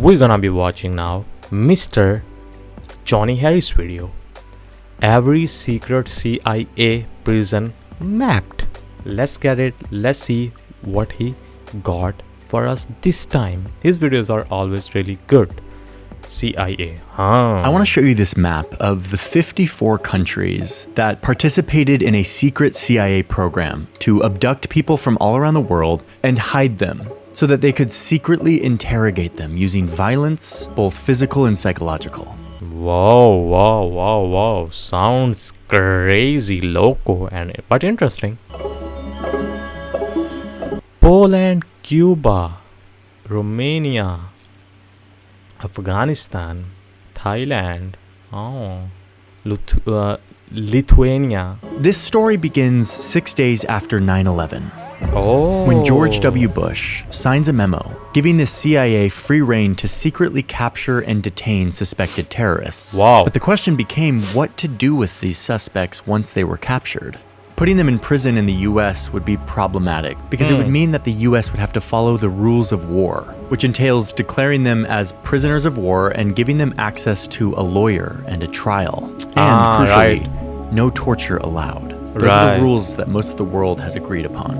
we're gonna be watching now Mr. Johnny Harris video. Every secret CIA prison mapped. Let's get it. Let's see what he got for us this time. His videos are always really good. CIA. I want to show you this map of the 54 countries that participated in a secret CIA program to abduct people from all around the world and hide them so that they could secretly interrogate them using violence, both physical and psychological. Whoa. Sounds crazy, loco, but interesting. Poland, Cuba, Romania, Afghanistan, Thailand, Lithuania. This story begins 6 days after 9/11. When George W. Bush signs a memo giving the CIA free rein to secretly capture and detain suspected terrorists. Wow. But the question became what to do with these suspects once they were captured. Putting them in prison in the US would be problematic because it would mean that the US would have to follow the rules of war, which entails declaring them as prisoners of war and giving them access to a lawyer and a trial. And crucially, no torture allowed. Those are the rules that most of the world has agreed upon.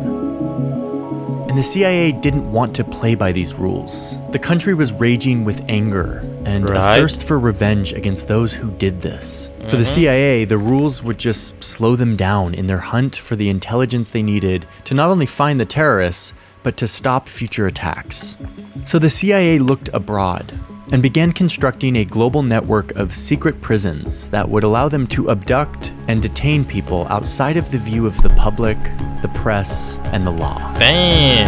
And the CIA didn't want to play by these rules. The country was raging with anger and a thirst for revenge against those who did this. For the CIA, the rules would just slow them down in their hunt for the intelligence they needed to not only find the terrorists, but to stop future attacks. So the CIA looked abroad and began constructing a global network of secret prisons that would allow them to abduct and detain people outside of the view of the public, the press, and the law. Damn!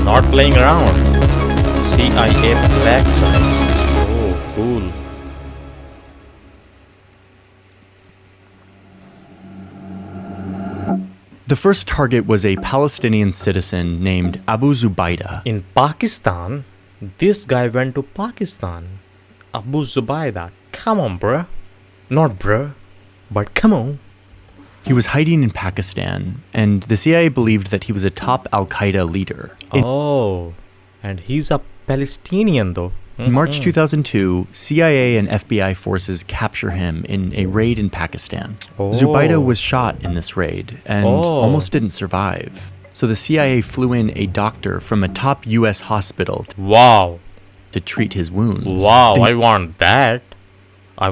Not playing around. CIA black sites. Oh, cool. The first target was a Palestinian citizen named Abu Zubaydah. In Pakistan? This guy went to Pakistan. Abu Zubaydah. Come on, bruh. Not bruh, but come on. He was hiding in Pakistan, and the CIA believed that he was a top Al-Qaeda leader. And he's a Palestinian though. In March 2002, CIA and FBI forces capture him in a raid in Pakistan. Zubaydah was shot in this raid and almost didn't survive. So the CIA flew in a doctor from a top US hospital to treat his wounds. I want that. I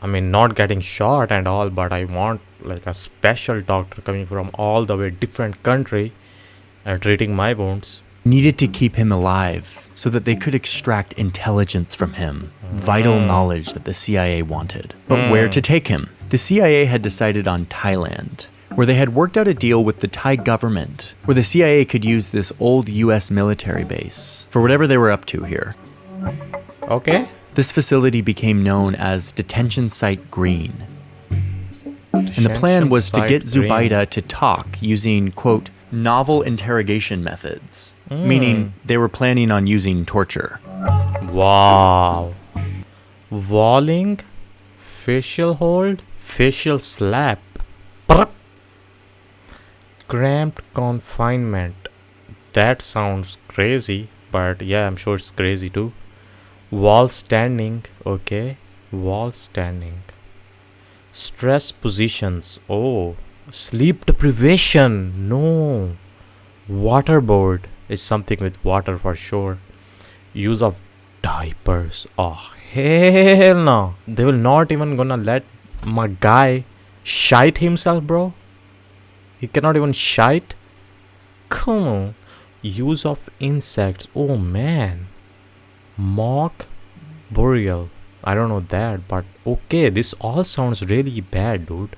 mean, not getting shot and all, but I want like a special doctor coming from all the way different country and treating my wounds. Needed to keep him alive so that they could extract intelligence from him, vital knowledge that the CIA wanted. But where to take him? The CIA had decided on Thailand, where they had worked out a deal with the Thai government, where the CIA could use this old US military base for whatever they were up to here. Okay. This facility became known as Detention Site Green. And the plan was to get Zubaydah to talk using, quote, novel interrogation methods, meaning they were planning on using torture. Wow. Walling, facial hold, facial slap. Cramped confinement. That sounds crazy, but yeah, I'm sure it's crazy too. Wall standing. Okay. Wall standing. Stress positions. Sleep deprivation. No. Waterboard is something with water for sure. Use of diapers. Oh, hell no. They will not even gonna let my guy shite himself, bro. He cannot even shite. Come on. Use of insects. Oh man. Mock burial. I don't know that, but okay, this all sounds really bad, dude.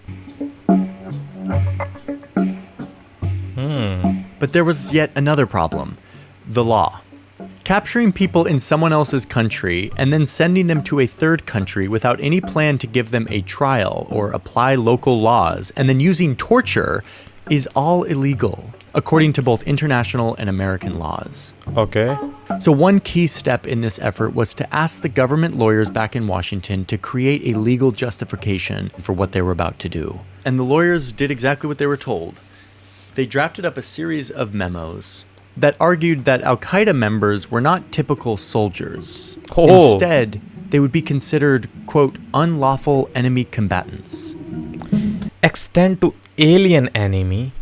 But there was yet another problem. The law. Capturing people in someone else's country and then sending them to a third country without any plan to give them a trial or apply local laws and then using torture is all illegal, according to both international and American laws. Okay. So one key step in this effort was to ask the government lawyers back in Washington to create a legal justification for what they were about to do. And the lawyers did exactly what they were told. They drafted up a series of memos that argued that Al-Qaeda members were not typical soldiers. Oh. Instead, they would be considered, quote, unlawful enemy combatants. Extend to alien enemy.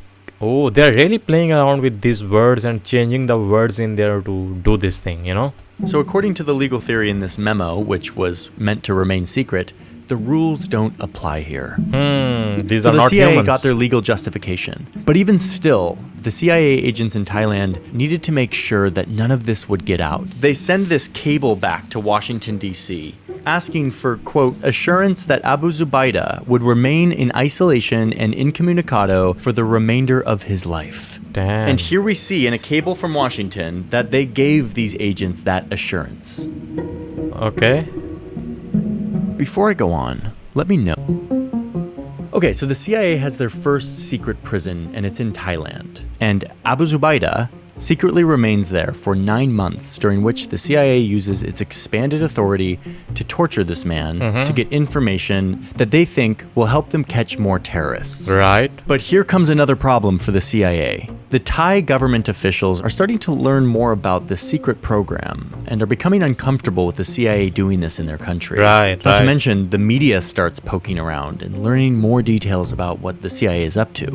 Oh, they're really playing around with these words and changing the words in there to do this thing, you know? So according to the legal theory in this memo, which was meant to remain secret, the rules don't apply here. These So are the not CIA humans. got their legal justification. But even still, the CIA agents in Thailand needed to make sure that none of this would get out. They send this cable back to Washington, D.C., asking for, quote, assurance that Abu Zubaydah would remain in isolation and incommunicado for the remainder of his life. Damn. And here we see in a cable from Washington that they gave these agents that assurance. Okay. Before I go on, let me know. Okay, so the CIA has their first secret prison, and it's in Thailand. And Abu Zubaydah secretly remains there for 9 months, during which the CIA uses its expanded authority to torture this man to get information that they think will help them catch more terrorists. Right. But here comes another problem for the CIA. The Thai government officials are starting to learn more about the secret program and are becoming uncomfortable with the CIA doing this in their country. Right, Not to right. mention, the media starts poking around and learning more details about what the CIA is up to.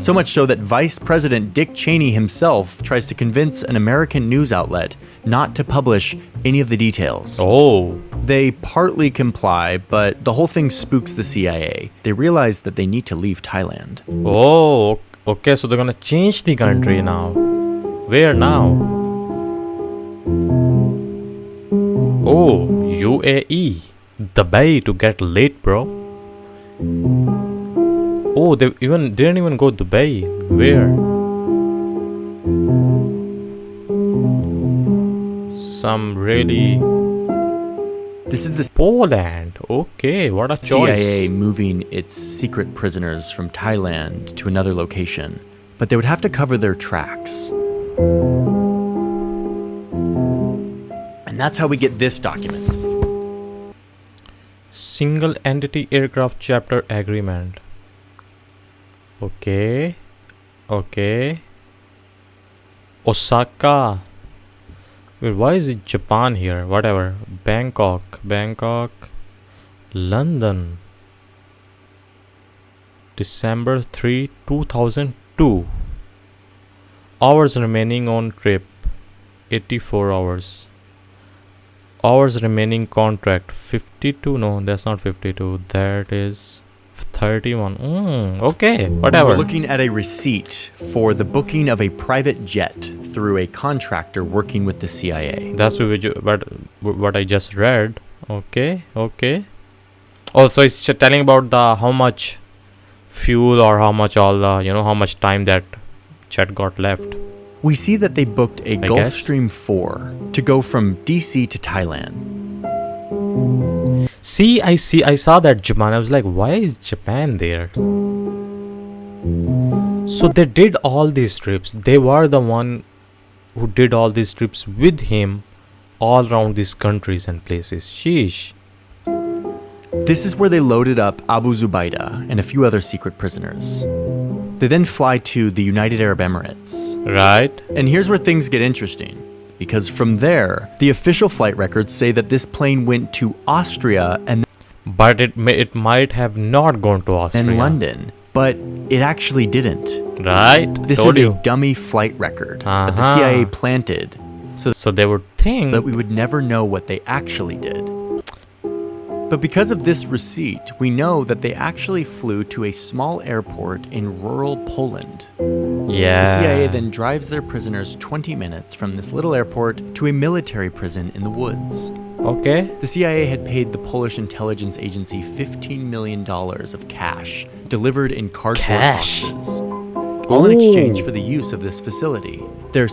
So much so that Vice President Dick Cheney himself tries to convince an American news outlet not to publish any of the details. Oh. They partly comply, but the whole thing spooks the CIA. They realize that they need to leave Thailand. Oh. Okay, so they're gonna change the country now. Where now? Oh, UAE. Dubai to get late, bro. Oh, they didn't even go Dubai. Where? Some really This is the Poland. Okay, what a choice. CIA moving its secret prisoners from Thailand to another location, but they would have to cover their tracks. And that's how we get this document. Single entity aircraft chapter agreement. Okay. Okay. Osaka. Wait, why is it Japan here? Whatever. Bangkok. London. December 3, 2002. Hours remaining on trip. 84 hours. Hours remaining contract. 52. No, that's not 52. That is 31. Okay, whatever. We're looking at a receipt for the booking of a private jet through a contractor working with the CIA. That's what I just read. Okay. Also, it's telling about the how much fuel or how much how much time that jet got left. We see that they booked a guess. Gulfstream 4 to go from DC to Thailand. I saw that Japan. I was like, why is Japan there? So they did all these trips. They were the one who did all these trips with him all around these countries and places. Sheesh. This is where they loaded up Abu Zubaydah and a few other secret prisoners. They then fly to the United Arab Emirates. Right? And here's where things get interesting. Because from there, the official flight records say that this plane went to Austria and But it might have not gone to Austria. then London. But it actually didn't. Right? This Told is you. a dummy flight record that the Uh-huh. CIA planted So they would think. that we would never know what they actually did. But because of this receipt, we know that they actually flew to a small airport in rural Poland. Yeah. The CIA then drives their prisoners 20 minutes from this little airport to a military prison in the woods. Okay. The CIA had paid the Polish intelligence agency $15 million of cash, delivered in cardboard Cash? boxes, all in exchange Ooh. for the use of this facility. Their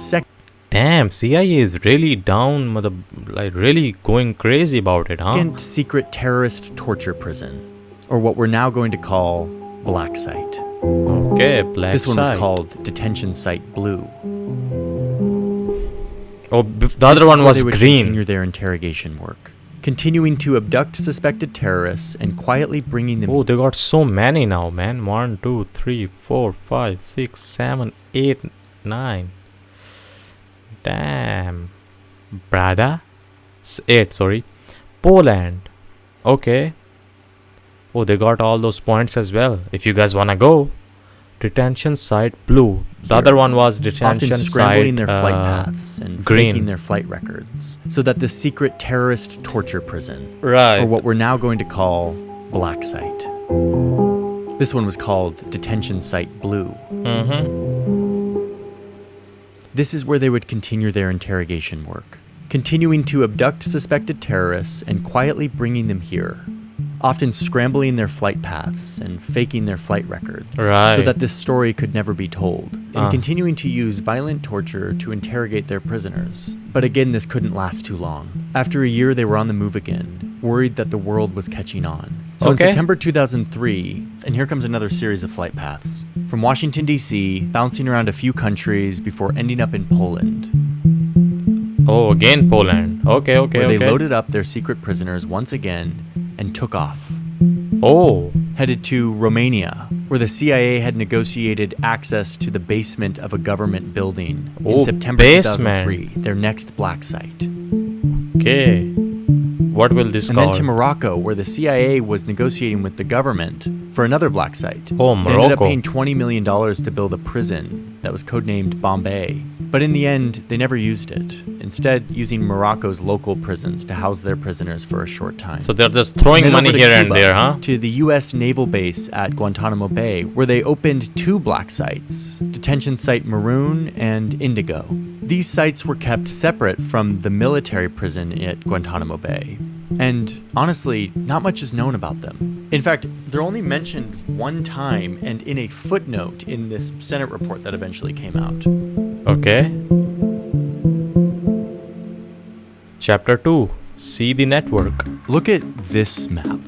Damn, CIA is really down, like really going crazy about it, huh? second secret terrorist torture prison, or what we're now going to call Black Site. Okay, Black This one was Site. called Detention Site Blue. Oh, the This other is one where was they would green. Continue their interrogation work, continuing to abduct suspected terrorists and quietly bringing them. Oh, they got so many now, man. 1, 2, 3, 4, 5, 6, 7, 8, 9. Damn. Brada? 8, sorry. Poland. Okay. Oh, they got all those points as well. If you guys wanna go. Detention Site blue. The other one was Detention often scrambling Site their flight paths and green. faking their flight records so that the secret terrorist torture prison, Right. or what we're now going to call Black Site. This one was called Detention Site Blue. This is where they would continue their interrogation work, continuing to abduct suspected terrorists and quietly bringing them here, often scrambling their flight paths and faking their flight records so that this story could never be told, and continuing to use violent torture to interrogate their prisoners. But again, this couldn't last too long. After a year, they were on the move again, worried that the world was catching on. So in September 2003, and here comes another series of flight paths, from Washington, D.C., bouncing around a few countries before ending up in Poland. Oh, again Poland. Okay. Where they loaded up their secret prisoners once again and took off. Oh. Headed to Romania, where the CIA had negotiated access to the basement of a government building in September 2003, their next black site. Okay. What will this And call? then to Morocco, where the CIA was negotiating with the government for another black site. Oh, They ended up Morocco. paying $20 million to build a prison that was codenamed Bombay. But in the end, they never used it, instead using Morocco's local prisons to house their prisoners for a short time. So they're just throwing And then money over to here and Cuba, there, huh? To the U.S. naval base at Guantanamo Bay, where they opened 2 black sites, Detention Site Maroon and Indigo. These sites were kept separate from the military prison at Guantanamo Bay. And honestly, not much is known about them. In fact, they're only mentioned one time and in a footnote in this Senate report that eventually came out. Okay. Chapter 2. See the network. Look at this map.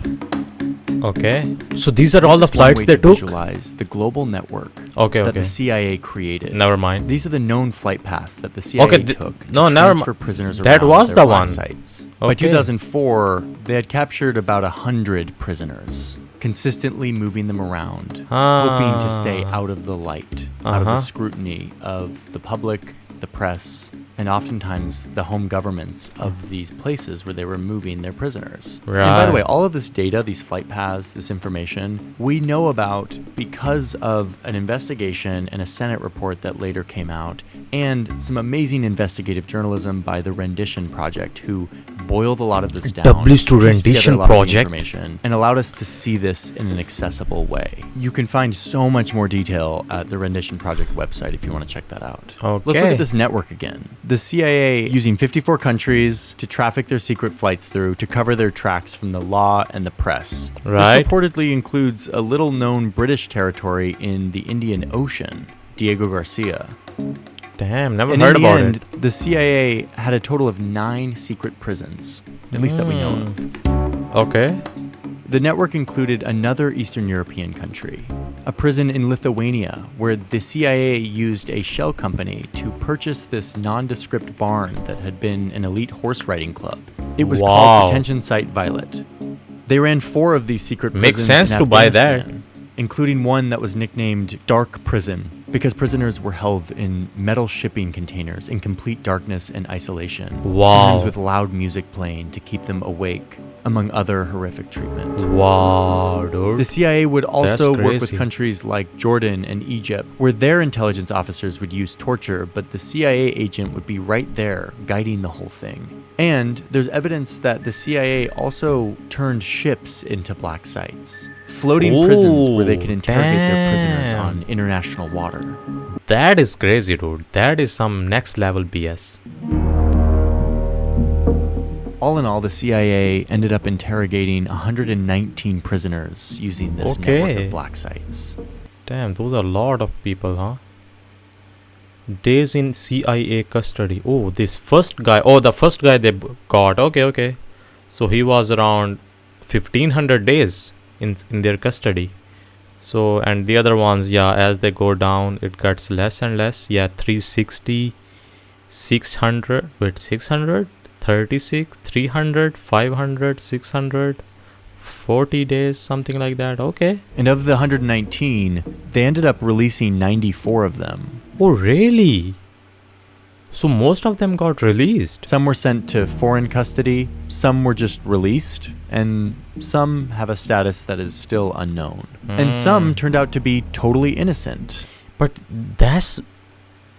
Okay. So these are all the This is one flights way they to took? visualize the global network Okay, that okay. the CIA created. Never mind. These are the known flight paths that the CIA Okay, took to no, never transfer mi- prisoners that around was their the black one. sites. By Okay. 2004, they had captured about 100 prisoners, consistently moving them around, hoping to stay out of the light, out of the scrutiny of the public, the press, and oftentimes the home governments of these places where they were moving their prisoners. And by the way, all of this data, these flight paths, this information, we know about because of an investigation and a Senate report that later came out, and some amazing investigative journalism by the Rendition Project, who boiled a lot of this down, W to pieced together Rendition a lot of the Project. information, and allowed us to see this in an accessible way. You can find so much more detail at the Rendition Project website if you want to check that out. Let's look Okay. at this network again. The CIA using 54 countries to traffic their secret flights through to cover their tracks from the law and the press. Right. This reportedly includes a little known British territory in the Indian Ocean, Diego Garcia. Damn, never And heard in the about end, it. the CIA had a total of 9 secret prisons, at least that we know of. Okay. The network included another Eastern European country, a prison in Lithuania, where the CIA used a shell company to purchase this nondescript barn that had been an elite horse riding club. It was Wow. called Detention Site Violet. They ran 4 of these secret Makes prisons sense in to buy that. Afghanistan, including one that was nicknamed Dark Prison because prisoners were held in metal shipping containers in complete darkness and isolation. Wow. Sometimes with loud music playing to keep them awake, among other horrific treatment. Wow, dude. The CIA would also That's work with crazy. countries like Jordan and Egypt, where their intelligence officers would use torture, but the CIA agent would be right there, guiding the whole thing. And there's evidence that the CIA also turned ships into black sites, floating prisons where they could interrogate their prisoners damn. on international water. That is crazy, dude. That is some next level BS. All in all, the CIA ended up interrogating 119 prisoners using this network Okay. of black sites. Damn, those are a lot of people, huh? Days in CIA custody. Oh, this first guy. Oh, the first guy they got. Okay. So he was around 1500 days in their custody. So, and the other ones, yeah, as they go down, it gets less and less. Yeah, 360, 600. Wait, 600? 36, 300, 500, 600, 40 days, something like that. Okay. And of the 119, they ended up releasing 94 of them. Oh, really? So most of them got released. Some were sent to foreign custody, some were just released, and some have a status that is still unknown. And some turned out to be totally innocent. But that's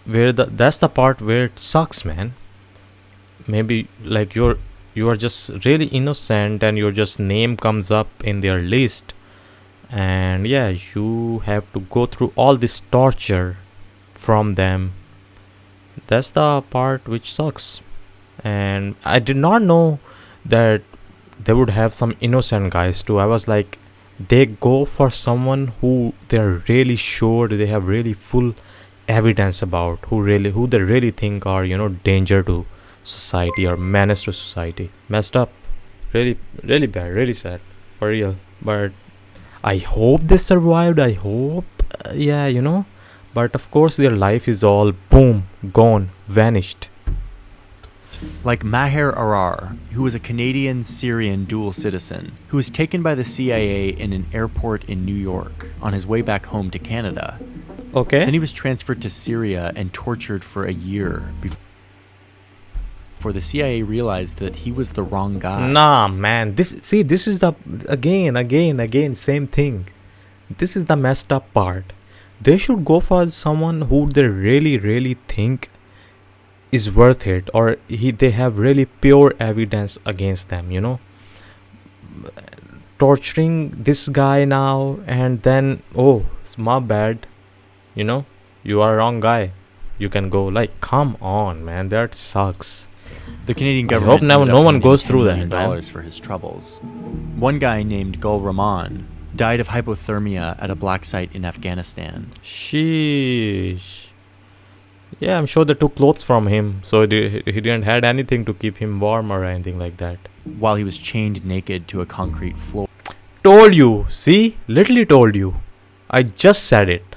the part where it sucks, man. Maybe like you are just really innocent and your just name comes up in their list, and yeah, you have to go through all this torture from them. That's the part which sucks. And I did not know that they would have some innocent guys too. I was like, they go for someone who they're really sure they have really full evidence about, who they really think are, danger to society or menace to society. Messed up. Really, really bad, really sad, for real. But I hope they survived. I hope, but of course their life is all boom, gone, vanished. Like Maher Arar, who was a Canadian-Syrian dual citizen, who was taken by the CIA in an airport in New York on his way back home to Canada. Okay. Then he was transferred to Syria and tortured for a year before the CIA realized that he was the wrong guy. Nah, man. This is the again same thing. This is the messed up part. They should go for someone who they really think is worth it, or they have really pure evidence against them, torturing this guy now, and then, oh, it's my bad, you are wrong guy, you can go. Like, come on, man, that sucks. The Canadian I government hope no one goes through that, man. $10 for his troubles. One guy named Gul Rahman died of hypothermia at a black site in Afghanistan. Sheesh. Yeah, I'm sure they took clothes from him, so he didn't had anything to keep him warm or anything like that. While he was chained naked to a concrete floor. Told you, see? Literally told you. I just said it.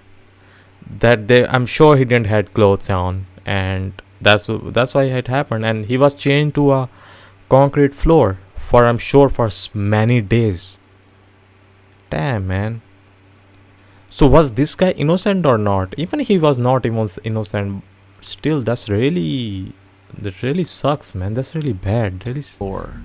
I'm sure he didn't had clothes on, and that's why it happened. And he was chained to a concrete floor for, I'm sure, for many days. Damn, man. So was this guy innocent or not? Even if he was not even innocent, still that really sucks, man. That's really bad. Really.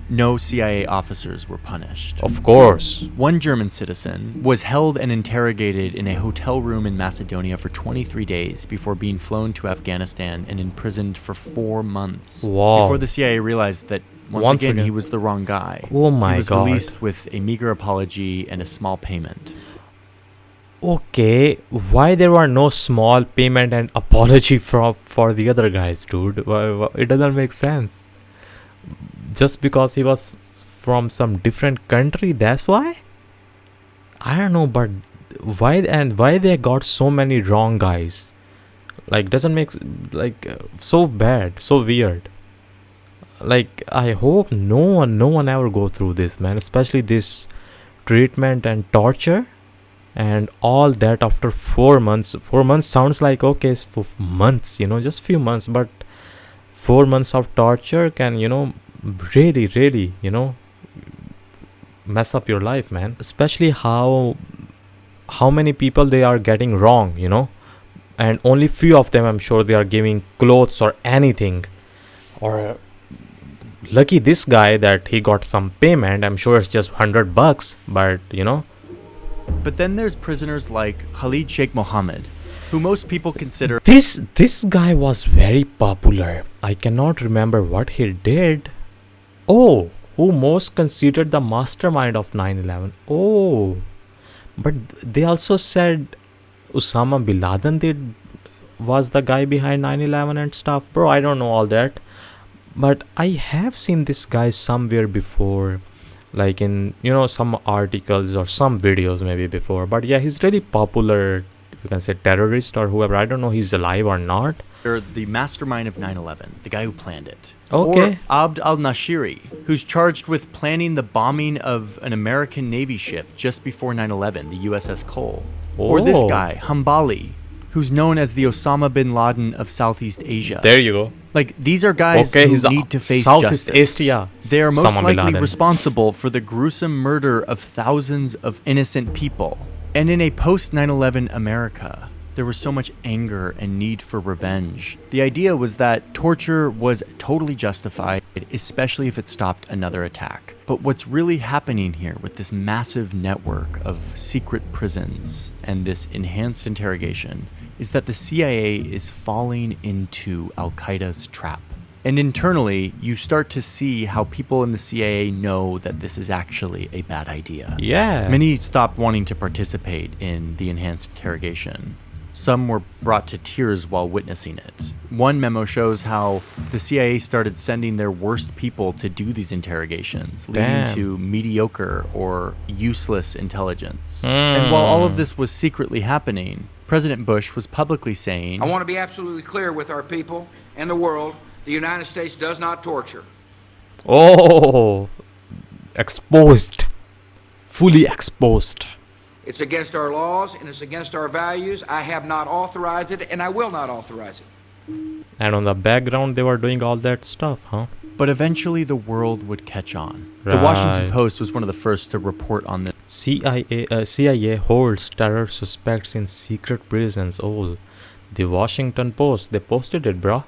No CIA officers were punished. Of course. One German citizen was held and interrogated in a hotel room in Macedonia for 23 days before being flown to Afghanistan and imprisoned for 4 months. Wow. Before the CIA realized that once again he was the wrong guy. Oh my God. He was released with a meager apology and a small payment. Okay, why there were no small payment and apology for the other guys, dude? Why, it doesn't make sense. Just because he was from some different country, that's why? I don't know, but why they got so many wrong guys? Like, doesn't make, like, so bad, so weird. Like, I hope no one ever go through this, man, especially this treatment and torture. And all that after 4 months. 4 months sounds like, okay, it's for months, just few months. But 4 months of torture can, really, mess up your life, man. Especially how many people they are getting wrong, And only few of them, I'm sure, they are giving clothes or anything. Or lucky this guy that he got some payment. I'm sure it's just $100, but, But then there's prisoners like Khalid Sheikh Mohammed, who most people consider... This guy was very popular. I cannot remember what he did. Oh, who most considered the mastermind of 9/11. Oh, but they also said Osama bin Laden was the guy behind 9/11 and stuff. Bro, I don't know all that. But I have seen this guy somewhere before. Like in, some articles or some videos maybe before. But yeah, he's really popular, you can say terrorist or whoever. I don't know he's alive or not. The mastermind of 9/11, the guy who planned it. Okay. Or Abd al-Nashiri, who's charged with planning the bombing of an American Navy ship just before 9/11, the USS Cole. Or this guy, Hambali, who's known as the Osama bin Laden of Southeast Asia. There you go. Like, these are guys who need to face Southeast justice. Asia. They are most likely responsible for the gruesome murder of thousands of innocent people. And in a post-9/11 America, there was so much anger and need for revenge. The idea was that torture was totally justified, especially if it stopped another attack. But what's really happening here with this massive network of secret prisons and this enhanced interrogation is that the CIA is falling into Al-Qaeda's trap. And internally, you start to see how people in the CIA know that this is actually a bad idea. Yeah. Many stopped wanting to participate in the enhanced interrogation. Some were brought to tears while witnessing it. One memo shows how the CIA started sending their worst people to do these interrogations, leading to mediocre or useless intelligence. And while all of this was secretly happening, President Bush was publicly saying, I want to be absolutely clear with our people and the world. The United States does not torture. Oh, exposed. Fully exposed. It's against our laws and it's against our values. I have not authorized it and I will not authorize it. And on the background, they were doing all that stuff, huh? But eventually the world would catch on. Right. The Washington Post was one of the first to report on this. CIA holds terror suspects in secret prisons. Oh, the Washington Post, they posted it, bruh.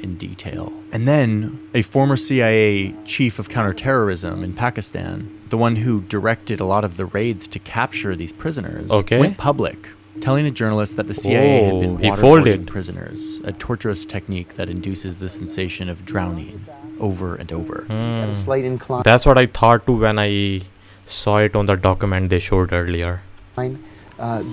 In detail. And then a former CIA chief of counterterrorism in Pakistan, the one who directed a lot of the raids to capture these prisoners, went public, telling a journalist that the CIA had been waterboarding prisoners, a torturous technique that induces the sensation of drowning over and over. A slight incline. That's what I thought too when I saw it on the document they showed earlier.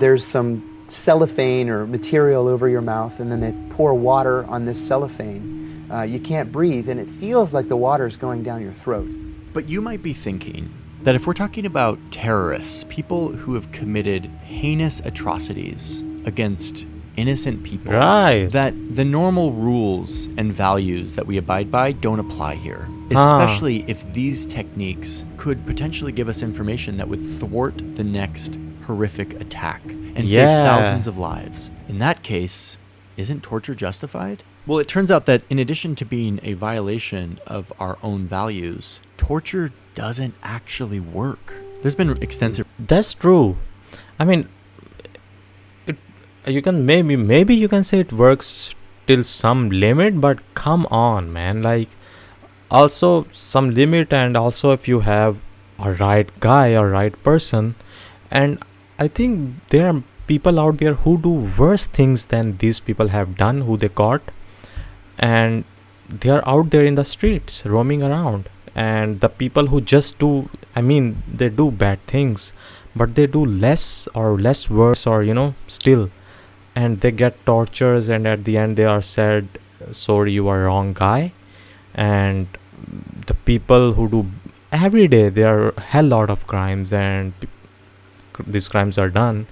There's some cellophane or material over your mouth, and then they pour water on this cellophane. You can't breathe, and it feels like the water is going down your throat. But you might be thinking that if we're talking about terrorists, people who have committed heinous atrocities against innocent people, that the normal rules and values that we abide by don't apply here. Especially if these techniques could potentially give us information that would thwart the next horrific attack and save thousands of lives. In that case, isn't torture justified? Well, it turns out that in addition to being a violation of our own values, torture doesn't actually work. There's been extensive... That's true. I mean, you can maybe you can say it works till some limit, but come on, man. Like, also some limit, and also if you have a right guy or right person. And I think there are people out there who do worse things than these people have done, who they caught, and they are out there in the streets roaming around. And the people who just do, I mean, they do bad things, but they do less worse, or still, and they get tortures, and at the end they are said, sorry, you are wrong guy. And the people who do every day, there are a hell lot of crimes, and these crimes are done,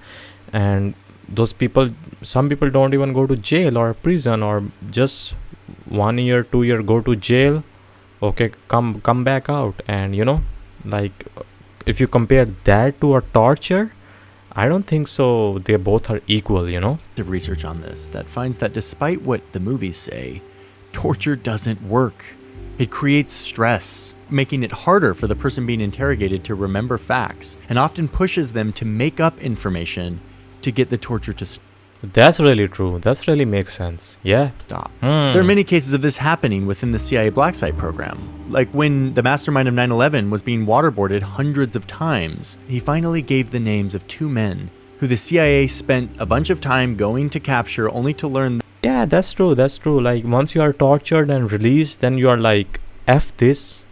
and those people, some people don't even go to jail or prison, or just 1 year, 2 year go to jail, okay, come back out. And like, if you compare that to a torture, I don't think so they both are equal. Research on this that finds that despite what the movies say, torture doesn't work. It creates stress, making it harder for the person being interrogated to remember facts, and often pushes them to make up information to get the torture to stop. That's really true. That really makes sense. Yeah. There are many cases of this happening within the CIA Black Site program. Like when the mastermind of 9/11 was being waterboarded hundreds of times, he finally gave the names of 2 men who the CIA spent a bunch of time going to capture, only to learn. Yeah, that's true. Like, once you are tortured and released, then you are like, F this.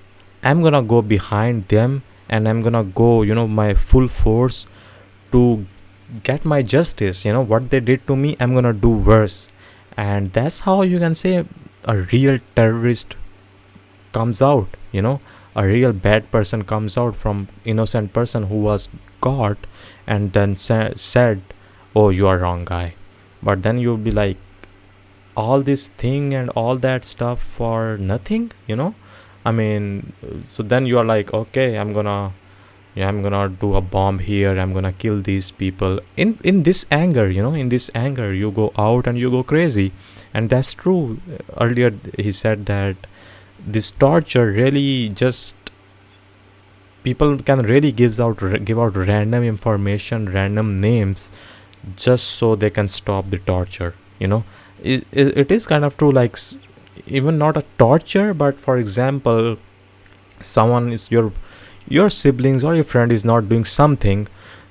I'm gonna go behind them, and I'm gonna go, my full force to get my justice. What they did to me, I'm gonna do worse. And that's how you can say a real terrorist comes out. A real bad person comes out from innocent person who was caught and then said, oh, you are wrong guy. But then you'll be like, all this thing and all that stuff for nothing. I mean, so then you are like, okay, I'm gonna do a bomb here, I'm gonna kill these people. In this anger, you go out and you go crazy. And that's true. Earlier he said that this torture really just, people can really give out random information, random names just so they can stop the torture. It is kind of true, like even not a torture, but for example, someone is your siblings or your friend is not doing something,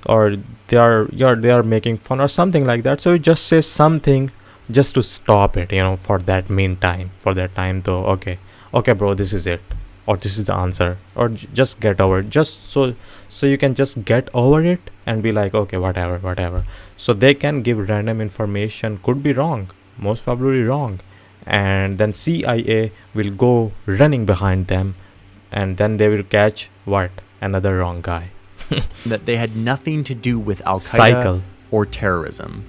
or they are making fun or something like that, so you just say something just to stop it, for that meantime, for that time, though. Okay bro, this is it, or this is the answer, or just get over it, just so you can just get over it and be like, okay, whatever. So they can give random information, could be wrong, most probably wrong, and then CIA will go running behind them, and then they will catch what, another wrong guy. That they had nothing to do with Al-Qaeda Cycle. or terrorism.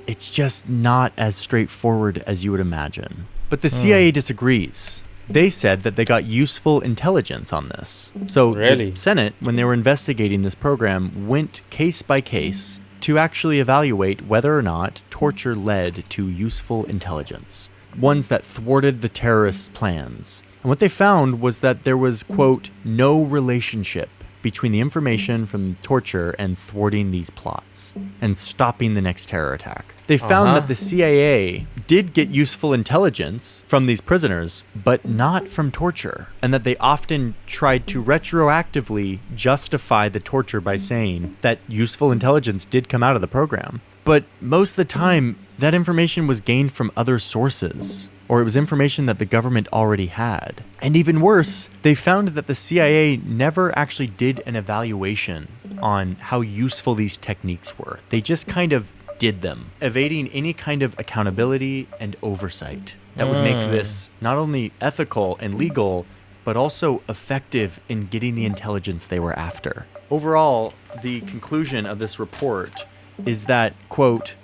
It's just not as straightforward as you would imagine. But the CIA disagrees. They said that they got useful intelligence on this. So Really? the Senate, when they were investigating this program, went case by case to actually evaluate whether or not torture led to useful intelligence, ones that thwarted the terrorists' plans. And what they found was that there was, quote, no relationship between the information from torture and thwarting these plots and stopping the next terror attack. They found that the CIA did get useful intelligence from these prisoners, but not from torture, and that they often tried to retroactively justify the torture by saying that useful intelligence did come out of the program. But most of the time, that information was gained from other sources, or it was information that the government already had. And even worse, they found that the CIA never actually did an evaluation on how useful these techniques were. They just kind of did them, evading any kind of accountability and oversight that would make this not only ethical and legal, but also effective in getting the intelligence they were after. Overall, the conclusion of this report is that, quote,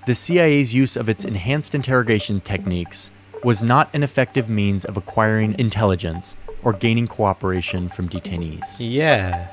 the CIA's use of its enhanced interrogation techniques was not an effective means of acquiring intelligence or gaining cooperation from detainees. Yeah.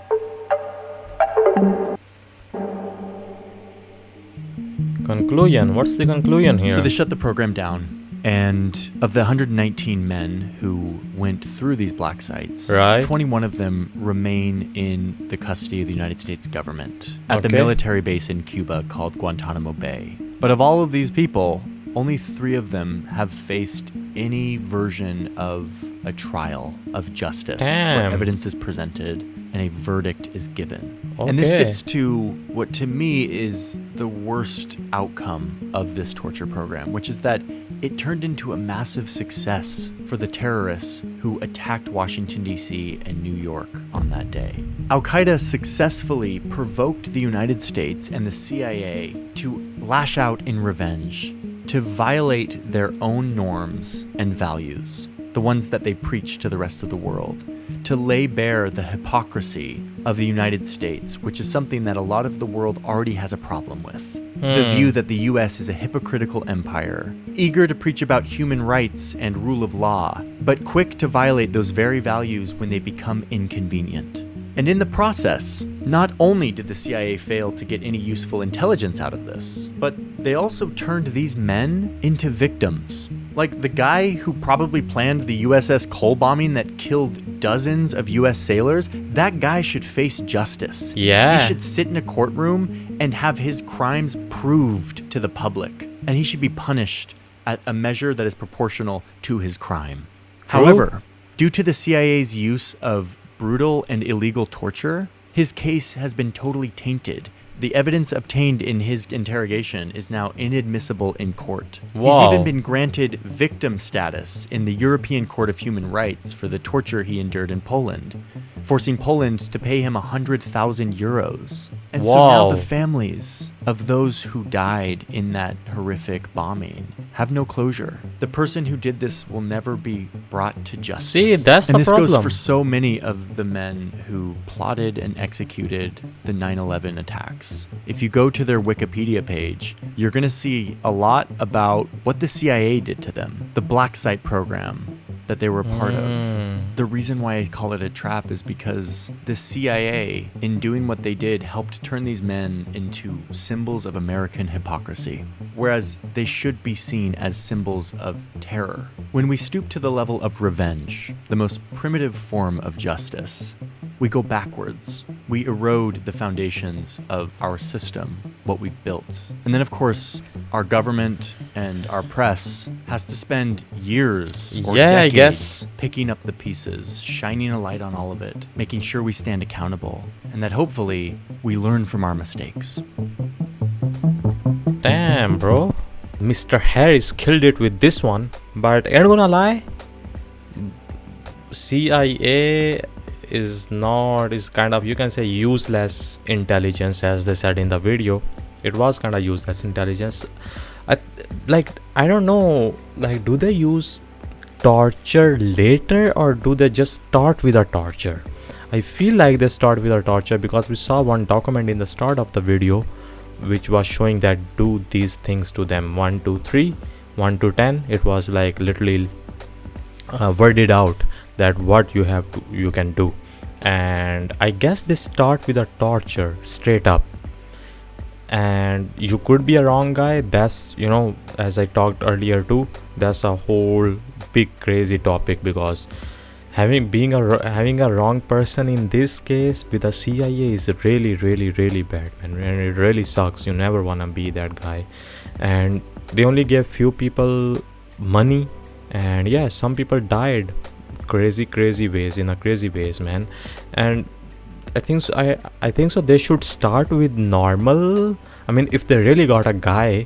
Conclusion. What's the conclusion here? So they shut the program down, and of the 119 men who went through these black sites, Right. 21 of them remain in the custody of the United States government at the Okay. military base in Cuba called Guantanamo Bay. But of all of these people, only 3 of them have faced any version of a trial of justice, where Damn. evidence is presented and a verdict is given. And this Okay. gets to what to me is the worst outcome of this torture program, which is that it turned into a massive success for the terrorists who attacked Washington, D.C. and New York on that day. Al-Qaeda successfully provoked the United States and the CIA to lash out in revenge, to violate their own norms and values, the ones that they preach to the rest of the world, to lay bare the hypocrisy of the United States, which is something that a lot of the world already has a problem with. The view that the US is a hypocritical empire, eager to preach about human rights and rule of law, but quick to violate those very values when they become inconvenient. And in the process, not only did the CIA fail to get any useful intelligence out of this, but they also turned these men into victims. Like the guy who probably planned the USS Cole bombing that killed dozens of US sailors, that guy should face justice. Yeah. He should sit in a courtroom and have his crimes proved to the public. And he should be punished at a measure that is proportional to his crime. True. However, due to the CIA's use of brutal and illegal torture, his case has been totally tainted. The evidence obtained in his interrogation is now inadmissible in court. Wow. He's even been granted victim status in the European Court of Human Rights for the torture he endured in Poland, forcing Poland to pay him 100,000 euros. And so now Wow. the families of those who died in that horrific bombing have no closure. The person who did this will never be brought to justice. See, that's and the this problem. goes for so many of the men who plotted and executed the 9/11 attacks. If you go to their Wikipedia page, you're going to see a lot about what the CIA did to them, the black site program that they were a part of. The reason why I call it a trap is because the CIA, in doing what they did, helped turn these men into symbols of American hypocrisy, whereas they should be seen as symbols of terror. When we stoop to the level of revenge, the most primitive form of justice, we go backwards. We erode the foundations of our system, what we've built. And then, of course, our government and our press has to spend years or Yeah, I decades guess. picking up the pieces, shining a light on all of it, making sure we stand accountable, and that hopefully we learn from our mistakes. Damn, bro. Mr. Harris killed it with this one. But ain't gonna lie, CIA is kind of, you can say, useless intelligence, as they said in the video. It was kind of useless intelligence. I don't know, like, do they use torture later, or do they just start with a torture? I feel like they start with a torture, because we saw one document in the start of the video which was showing that do these things to them, 1 2 3, 1 to 10. It was like literally worded out that what you can do. And I guess they start with a torture straight up. And you could be a wrong guy. That's, as I talked earlier too, that's a whole big crazy topic, because having a wrong person in this case with the CIA is really, really, really bad, and it really sucks. You never want to be that guy. And they only gave few people money, and yeah, some people died crazy ways, man. And I think so they should start with normal. I mean, if they really got a guy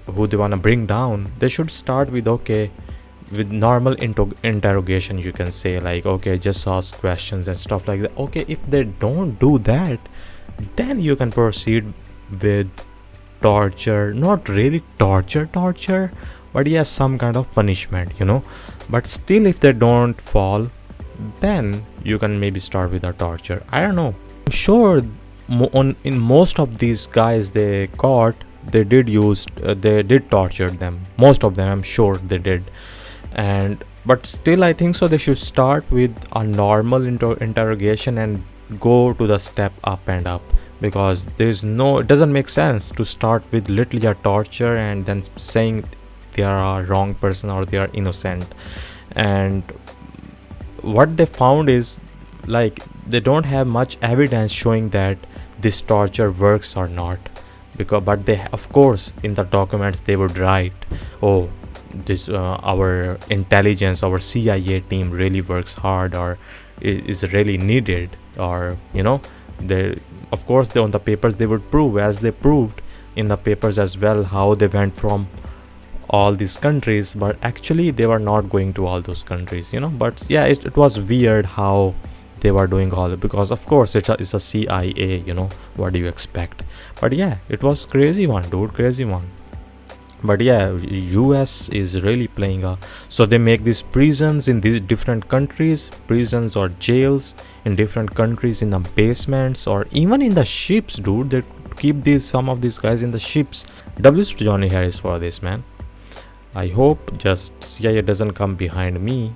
who they want to bring down, they should start with normal interrogation, you can say, like, okay, just ask questions and stuff like that. Okay, if they don't do that, then you can proceed with torture. Not really torture, but yeah, some kind of punishment, but still, if they don't fall, then you can maybe start with a torture. I don't know. I'm sure in most of these guys they caught, they did torture them. Most of them, I'm sure they did. But still, I think so they should start with a normal interrogation and go to the step up and up, because it doesn't make sense to start with literally a torture and then saying they are a wrong person or they are innocent. And what they found is, like, they don't have much evidence showing that this torture works or not, but they, of course, in the documents they would write, oh, this our intelligence, our CIA team really works hard, or is really needed, or they, of course, on the papers they would prove, as they proved in the papers as well, how they went from all these countries, but actually they were not going to all those countries, but yeah, it was weird how they were doing all it, because of course it's a CIA, what do you expect? But yeah, it was crazy one, dude, crazy one. But yeah, US is really playing so they make these prisons in these different countries, prisons or jails in different countries, in the basements or even in the ships, dude. They keep some of these guys in the ships. W's to Johnny Harris for this, man. I hope just CIA doesn't come behind me